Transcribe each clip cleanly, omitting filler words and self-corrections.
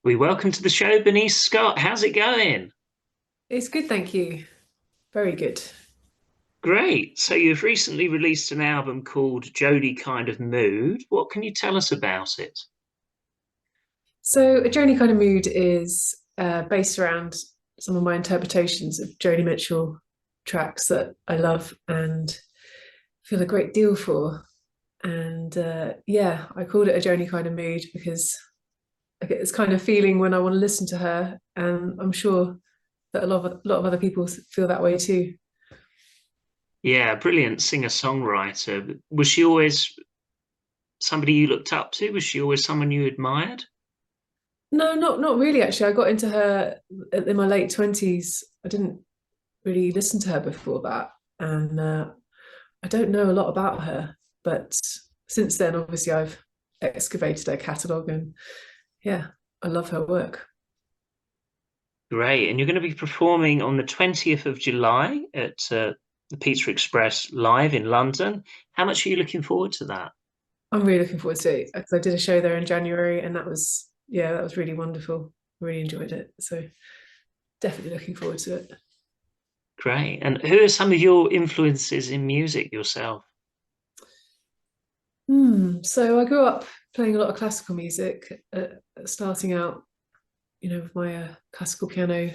We welcome to the show, Berenice Scott. How's it going? It's good, thank you. Very good. Great. So you've recently released an album called Joni Kind of Mood. What can you tell us about it? So, a Joni Kind of Mood is based around some of my interpretations of Joni Mitchell tracks that I love and feel a great deal for. And yeah, I called it a Joni Kind of Mood because I get this kind of feeling when I want to listen to her, and I'm sure that a lot of other people feel that way too. Yeah, brilliant singer-songwriter. Was she always somebody you looked up to? Was she always someone you admired? No, not really. Actually, I got into her in my late 20s. I didn't really listened to her before that, and I don't know a lot about her, but since then, obviously, I've excavated her catalogue, and yeah, I love her work. Great. And you're going to be performing on the 20th of July at the Pizza Express live in London. How much are you looking forward to that? I'm really looking forward to it because I did a show there in January, and that was really wonderful. Really enjoyed it, so definitely looking forward to it. Great. And who are some of your influences in music yourself? So I grew up playing a lot of classical music, starting out, with my classical piano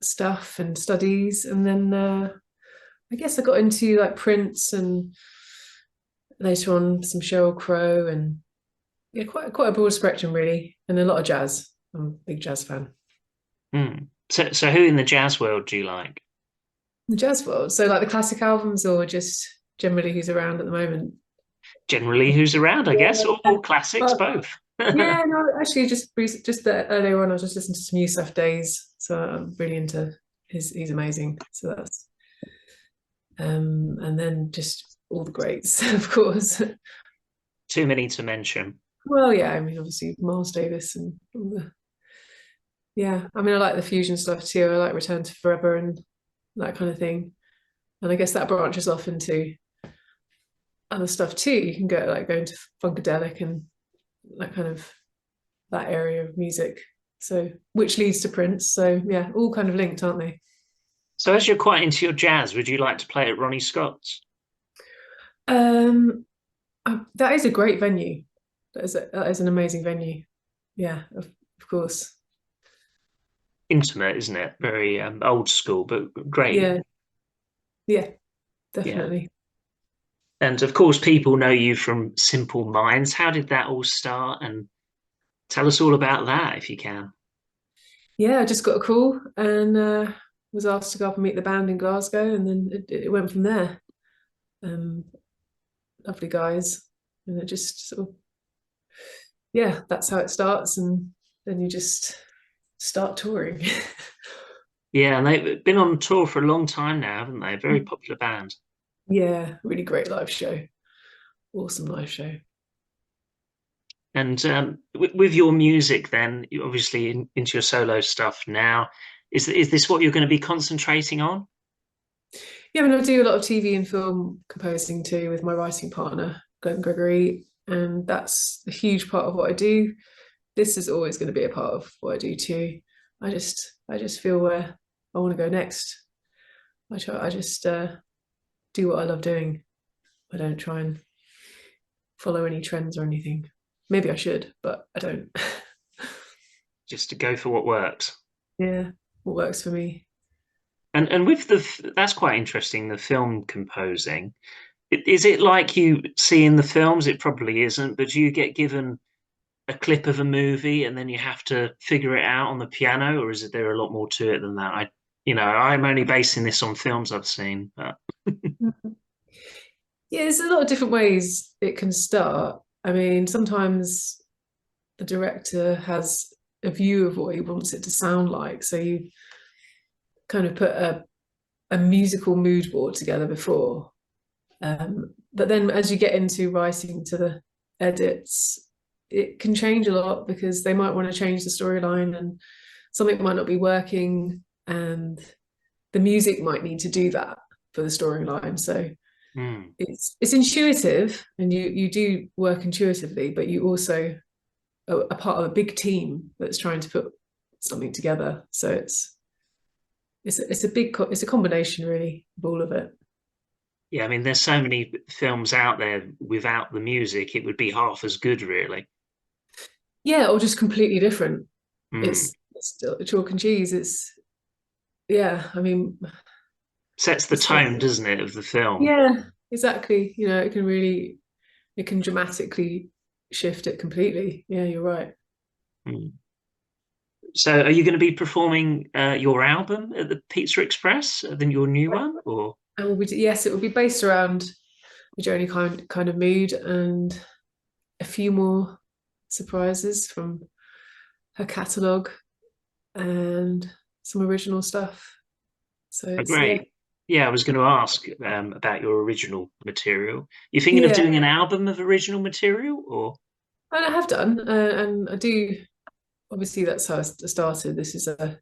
stuff and studies, and then I guess I got into like Prince and later on some Sheryl Crow and yeah, quite a broad spectrum really, and a lot of jazz. I'm a big jazz fan. So who in the jazz world do you like? The jazz world, so like the classic albums or just generally who's around at the moment. Generally, who's around, I guess, Yeah, or classics, but both. yeah, no, actually, just earlier on, I was just listening to some Yusuf Days, so I'm really into he's amazing. So that's and then just all the greats, of course. Too many to mention. Well, yeah, I mean, obviously Miles Davis and all the yeah. I mean, I like the fusion stuff too. I like Return to Forever and that kind of thing. And I guess that branches off into other stuff too. You can go into funkadelic and that kind of that area of music. So which leads to Prince. So yeah, all kind of linked, aren't they? So, as you're quite into your jazz, would you like to play at Ronnie Scott's? Um, that is a great venue. That is an amazing venue. Yeah, of course. Intimate, isn't it? Very old school, but great. Yeah, yeah, Yeah. definitely. And of course, people know you from Simple Minds. How did that all start? And tell us all about that if you can. Yeah, I just got a call and was asked to go up and meet the band in Glasgow, and then it went from there. Um, Lovely guys, and it just sort of yeah, that's how it starts, and then you just start touring. Yeah, and they've been on tour for a long time now, haven't they? Very popular band. Yeah, really great live show. Awesome live show. And with your music, then you obviously into your solo stuff now. Is this what you're going to be concentrating on? Yeah, I mean, I do a lot of TV and film composing too with my writing partner, Glenn Gregory, and that's a huge part of what I do. This is always going to be a part of what I do too. I just feel where I want to go next. I just do what I love doing. I don't try and follow any trends or anything. Maybe I should, but I don't. Just to go for what works. Yeah, what works for me. And with that's quite interesting, the film composing. Is it like you see in the films? It probably isn't, but do you get given a clip of a movie and then you have to figure it out on the piano, or is there a lot more to it than that? I'm only basing this on films I've seen, but Yeah, there's a lot of different ways it can start. I mean, sometimes the director has a view of what he wants it to sound like. So you kind of put a musical mood board together before. But then as you get into writing to the edits, it can change a lot because they might want to change the storyline and something might not be working and the music might need to do that for the storyline. So hmm. it's intuitive and you do work intuitively, but you also a part of a big team that's trying to put something together. So it's a combination really of all of it. Yeah, I mean, there's so many films out there without the music, it would be half as good, really. Yeah, or just completely different. Mm. It's still chalk and cheese. It's yeah. I mean, Sets the it's like tone, doesn't it, of the film? yeah, exactly. You know, it can dramatically shift it completely. Yeah, you're right. Mm. So, are you going to be performing your album at the Pizza Express, then your new one, or? And yes, it will be based around the Joni kind of mood and a few more surprises from her catalogue and some original stuff. So Oh, it's yeah, great. Yeah, I was going to ask about your original material. You thinking of yeah. doing an album of original material, or? And I have done, and I do. Obviously, that's how I started. This is a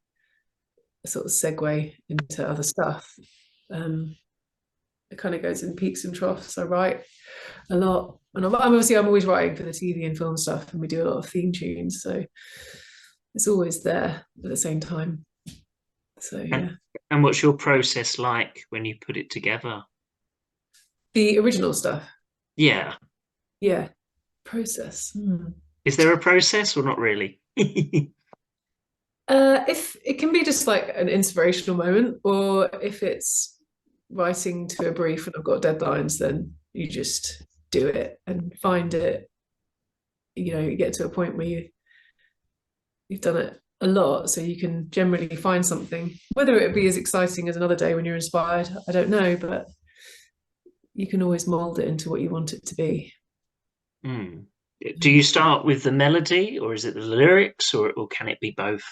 sort of segue into other stuff. Um, it kind of goes in peaks and troughs. I write a lot, and I'm always writing for the TV and film stuff, and we do a lot of theme tunes, so it's always there at the same time. So And, yeah, and what's your process like when you put it together? the original stuff, Yeah. yeah, process. Is there a process or not really? If it can be just like an inspirational moment, or if it's writing to a brief and I've got deadlines, then you just do it and find it. You know, you get to a point where you've done it a lot, so you can generally find something. Whether it would be as exciting as another day when you're inspired, I don't know, but you can always mold it into what you want it to be. Hmm. Do you It start with the melody, or is it the lyrics, or can it be both?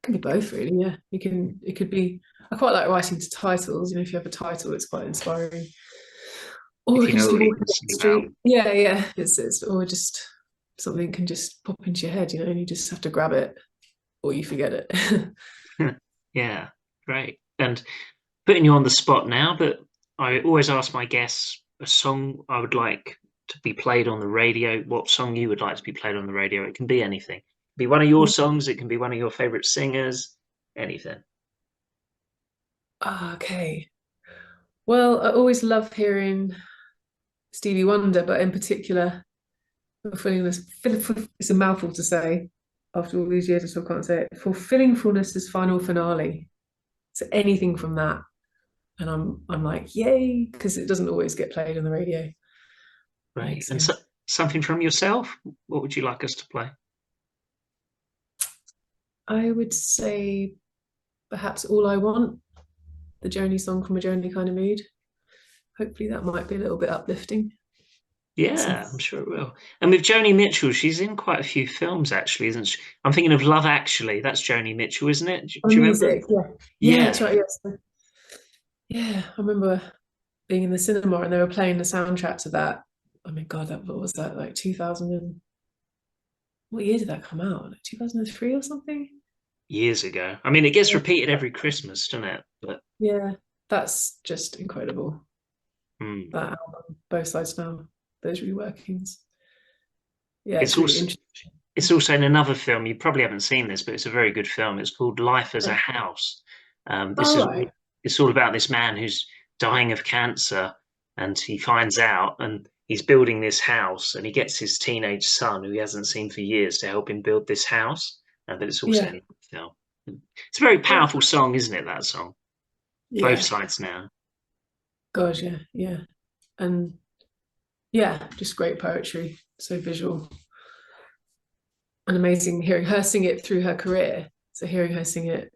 can be both, really. Yeah, you can. It could be. I quite like writing to titles. You know, if you have a title, it's quite inspiring. Or If it you can know just be what you're walking going to down the sing about. street. Yeah, yeah. It's or just something can just pop into your head, you know, and you just have to grab it or you forget it. Yeah, great. And putting you on the spot now, but I always ask my guests a song I would like to be played on the radio, what song you would like to be played on the radio. It can be anything. It can be one of your Yeah. songs, it can be one of your favorite singers, anything. Okay. Well, I always love hearing Stevie Wonder, but in particular, it's a mouthful to say after all these years, I still can't say it. Fulfillingfulness's final finale. So anything from that. And I'm like, yay, because it doesn't always get played on the radio. Great. Makes And so, sense. something from yourself? What would you like us to play? I would say perhaps All I Want, the Joni song from A Joni Kind of Mood. Hopefully that might be a little bit uplifting. Some, Yeah, I'm sure it will. And with Joni Mitchell, she's in quite a few films, actually, isn't she? I'm thinking of Love Actually. That's Joni Mitchell, isn't it? Do you remember? music, yeah. Yeah, Yeah, that's right. Yes. Yeah, I remember being in the cinema and they were playing the soundtrack to that. I mean, God, that what was that like 2000 and what year did that come out? Like 2003 or something? years ago. I mean, it gets Yeah. repeated every Christmas, doesn't it? But Yeah, that's just incredible. hmm. That album, both sides now, those reworkings. Yeah, It's it's really also interesting. it's also in another film. You probably haven't seen this, but it's a very good film. It's called Life as a House. This All is right. it's all about this man who's dying of cancer, and he finds out, and he's building this house, and he gets his teenage son, who he hasn't seen for years, to help him build this house. But it's also Yeah. in the film. It's a very powerful song, isn't it? That song. Both Yeah. sides now. Gosh, yeah, yeah. And yeah, just great poetry, so visual and amazing hearing her sing it through her career. So hearing her sing it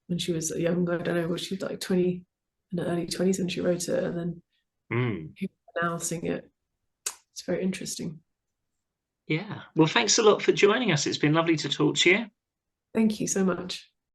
when she was young, I don't know, was she like 20 in the early 20s when she wrote it, and then Mm. now sing it. It's very interesting. Yeah. Well, thanks a lot for joining us. It's been lovely to talk to you. Thank you so much.